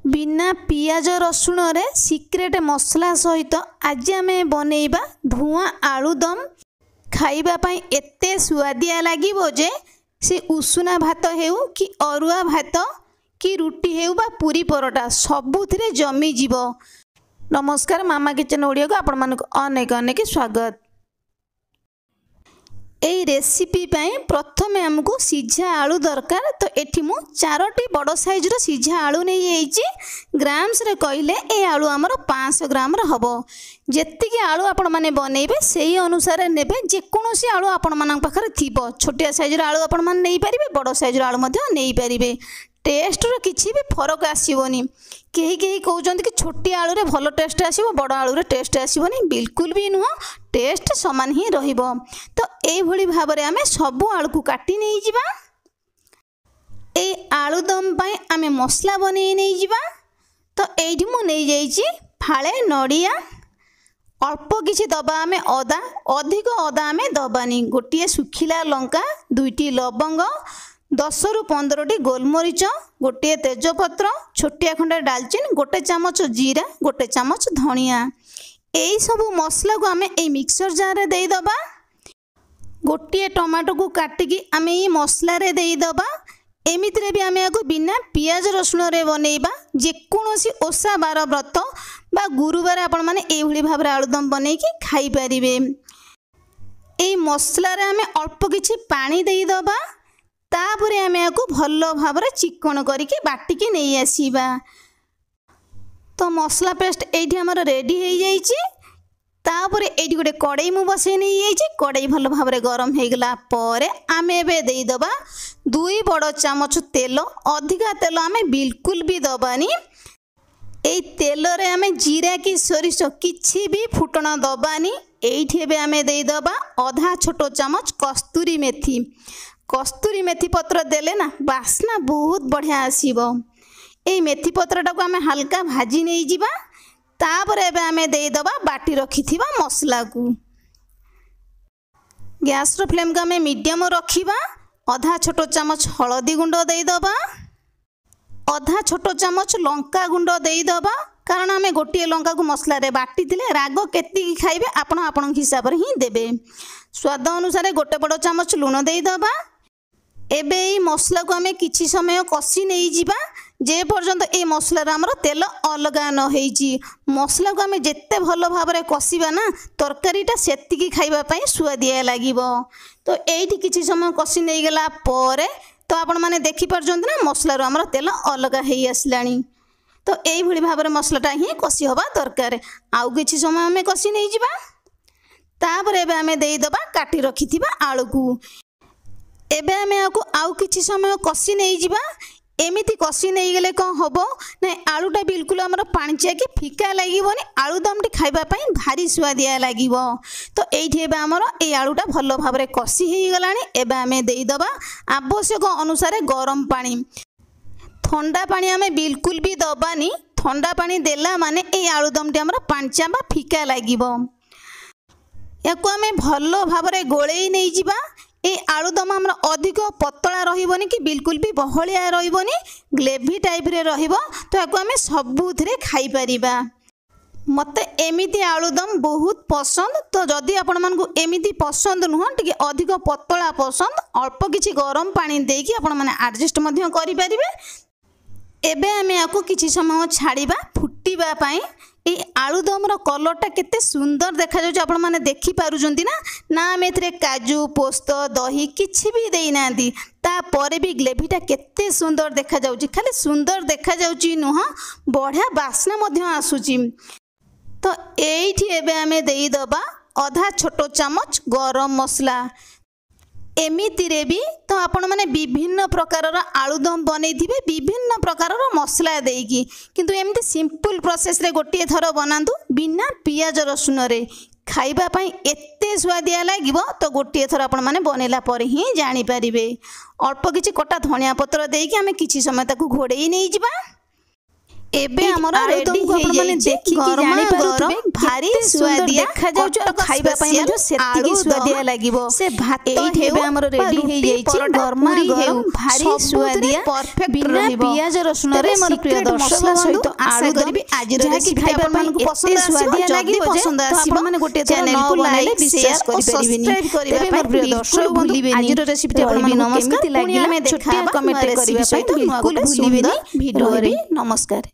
बिना पियाज रसुण रे सिक्रेट मसला सहित आज आम बनैबा धुआं आलुदम खाइबा पाई एते सुआदिया लागिबो जे से उषुना भात हेउ कि अरुआ भात कि रुटी हेउ बा पूरी परोटा सबुथिरे जमी जीवो। नमस्कार, मामा किचन ओडिया को आपण मानक अनेक अनेक स्वागत। एई रेसिपी पाई प्रथमे हमको सिझा आलू दरकार। तो एठी मु 4टी बड़ साइज रो सिझा आलू नै आइछि। ग्राम्स रे कहले ए आलू हमर 500 ग्राम रो हबो। जेतिकी आलू आपण माने बनेइबे सेही अनुसार नेबे। जे कोनोसी आलू आपण मानक पाखरे थिबो, छोटिया साइज रो आलू आपण मान नै परिबे, बड़ साइज रो आलू मध्ये नै परिबे। टेस्ट रो किछि भी फरक आसीबोनी। केही केही कहउचंत कि छोटी आलू रे भलो टेस्ट आसीबो, बड़ आलू रे टेस्ट आसीबोनी। बिल्कुल भी नुह, टेस्ट समान ही रहिबो। तो एई भली भाबरे आमे सबु आलू को काटी नै जिबा। ए आलू दम पई आमे मसला बनै नै जिबा। तो एइठी मु नै जाइछि फाळे नडिया, अल्प किछि दबा आमे अदा, अधिक अदा आमे दबानी। गोटिए सुखिला लंका, 2टी लवंग, 10 रु 15टी गोलमरीच, गोटे तेजपत्र, छोटिया खंडे डालचिन, गोटे चामच जीरा, गोटे चामच धनिया। एई सबु मसला को आमे ए मिक्सर जार रे देई दबा। गोटे टमाटो को काटिकी आमे ए मसला रे देई दबा। एमितिरे भी आमे आगु बिना पियाज रसुण रे बनेइबा। जे कोनोसी ओसा बार व्रत बा गुरुवार आपण माने एई भली भाबरे आलुदम बनेकी खाई परिबे। एई मसला रे आमे अल्प किछि पानी देई दबा। तापरे आमे आकु भलो भाबरे चिकन करिके बाटिके नै आसीबा। तो मसला पेस्ट एठी हमर रेडी हेई जाईची। तापरे एठी गोटे कड़ाई मु बसै नै जाईची। कड़ाई भलो भाबरे गरम हे गेला परे आमे एबे देई दबा 2 बड़ चामच तेल। अधिका तेल आमे बिल्कुल भी दबानी। एई तेल रे आमे जीरा की सोरिष किछि भी फुटण दबानी। एठी एबे आमे देई दबा आधा छोटो चामच कस्तूरी मेथी। कस्तूरी मेथी पत्र देले ना बास्ना बहुत बढ़िया आसीबो। ए मेथी पत्रटा को आमे हल्का भाजी नै जिबा। तापर एबे आमे देई दबा बाटी रखिथिबा मसला को। गैस रो फ्लेम को आमे मीडियम रखिबा। आधा छोटो चामच हळदी गुंड देई दबा, आधा छोटो चामच लंका गुंड देई दबा। कारण आमे गोटिए लंका को मसला रे बाटी थिले राग केति खाइबे आपण आपण हिसाब रे ही देबे। स्वाद अनुसार गोटे बड़ चामच लूण देई दबा। एबे ई मसला को आमे किछि समय कसी नै जिबा जे पर्यंत ए मसला रे हमर तेल अलगा न हेइची। मसला को आमे जेते भलो भाबरे कसीबा ना तरकारीटा सेतिकी खाइबा पई सुआदिया लागिबो। तो एइठी किछि समय कसी नै गेला परे तो आपण माने देखि परजंत ना मसला रो हमर तेल अलगा हेइ आसलानी। तो एई भली भाबरे मसलाटा ही कसी होबा दरकार। आउ किछि समय आमे कसी नै जिबा। तापरे एबे आमे देई दबा काटी रखिथिबा आलू को। एबे आमे आउ किछि समय कसी नै जिबा। एमिति कसी नै गेले कोन होबो ना आलूटा बिल्कुल हमर पाणचिया कि फिका लागिबोनी। आलू दमटी खाइबा पई भारी सुआदिया लागिबो। तो एइठी एबे हमर ए आलूटा भलो भाबरे कसी हेइ गलानी। एबे आमे देई दबा आवश्यक अनुसार गरम पानी। ठंडा पानी आमे बिल्कुल भी दबानी। ठंडा पानी देला माने ए आलू दमटी हमर पाणचिया बा फिका लागिबो। याको आमे भलो भाबरे गोळेई नै जिबा। ए आलुदम हमर अधिक पतला रहिबोनी कि बिल्कुल भी बहलिया रहिबोनी, ग्रेवी टाइप रे रहिबो। तो याको आमे सबुथिरे खाई परिबा। मते एमिति आलुदम बहुत पसंद। तो जदि आपण मानकु एमिति पसंद नुह, टिके अधिक पतला पसंद, अल्प किछि गरम पानी देकी आपण माने एडजस्ट मध्य करि परिबे। एबे आमे याको किछि समय छाड़ीबा फुटीबा पई। ए आलुदम रो कलरटा केते सुंदर देखा जाउछ आपण माने देखि पारुजंती ना। ना आमे एथरे काजू, पोस्त, दही किछि भी देई नांदी। ता परे भी ग्रेवीटा केते सुंदर देखा जाउछ। खाली सुंदर देखा जाउची नुह, बढ़िया बास्ना मध्य आसुची। तो एइठी एबे आमे देई दबा आधा छोटो चामच गरम मसला। एमितिरे भी तो आपण माने विभिन्न प्रकार आलुदम बनेइथिबे विभिन्न प्रकार मसला देकी। किंतु एमती सिंपल प्रोसेस रे गोटिए थर बनांतु बिना पियाज रसुण रे खाइबा पई एते स्वादिया लागिबो। तो गोटिए थर आपण माने बनेला पर ही जानि परिबे। अल्प किछि कटा धनिया पत्र देकी आमे किछि समय ताकू घोड़ेई नै जिबा। ଏବେ ଆମର ରେଡି ହେଇଯାଇଛି ଗରମା ଗରମ ଭାରି ସୁଆଦିଆ ଦେଖାଯାଉଛି ଆଉ ଖାଇବା ପାଇଁ ମଧ୍ୟ ସେତିକି ସୁଆଦିଆ ଲାଗିବ। ସେ ଭାତ ଏବେ ଆମର ରେଡି ହେଇଯାଇଛି ଗରମା ଗରମ ଭାରି ସୁଆଦିଆ ବିନା ପିଆଜ ରସୁଣରେ ମୋର ପ୍ରିୟ ଦର୍ଶକ ସହିତ ଆଶା କରିବି ଆଜିର ରେସିପି ଆପଣମାନଙ୍କୁ ପସନ୍ଦ ସୁଆଦିଆ ଲାଗିବ ପସନ୍ଦ ଆସିବ ମାନେ ଗୋଟେ ଚ୍ୟାନେଲକୁ ଲାଇକ୍ ସେୟାର କରିପାରିବେନି ତେବେ ମୋର ପ୍ରିୟ ଦର୍ଶକ ଭୁଲିବେନି ଆଜିର ରେସିପି ଆପଣମାନଙ୍କୁ କେମିତି ଲାଗିଲା ଆମେ ଦେଖାଇବା କମେଣ୍ଟ କରିବା ସହିତ ବିଲକୁଲ ଭୁଲିବେନି ଭିଡ଼ିଓରେ ନମସ୍କାର।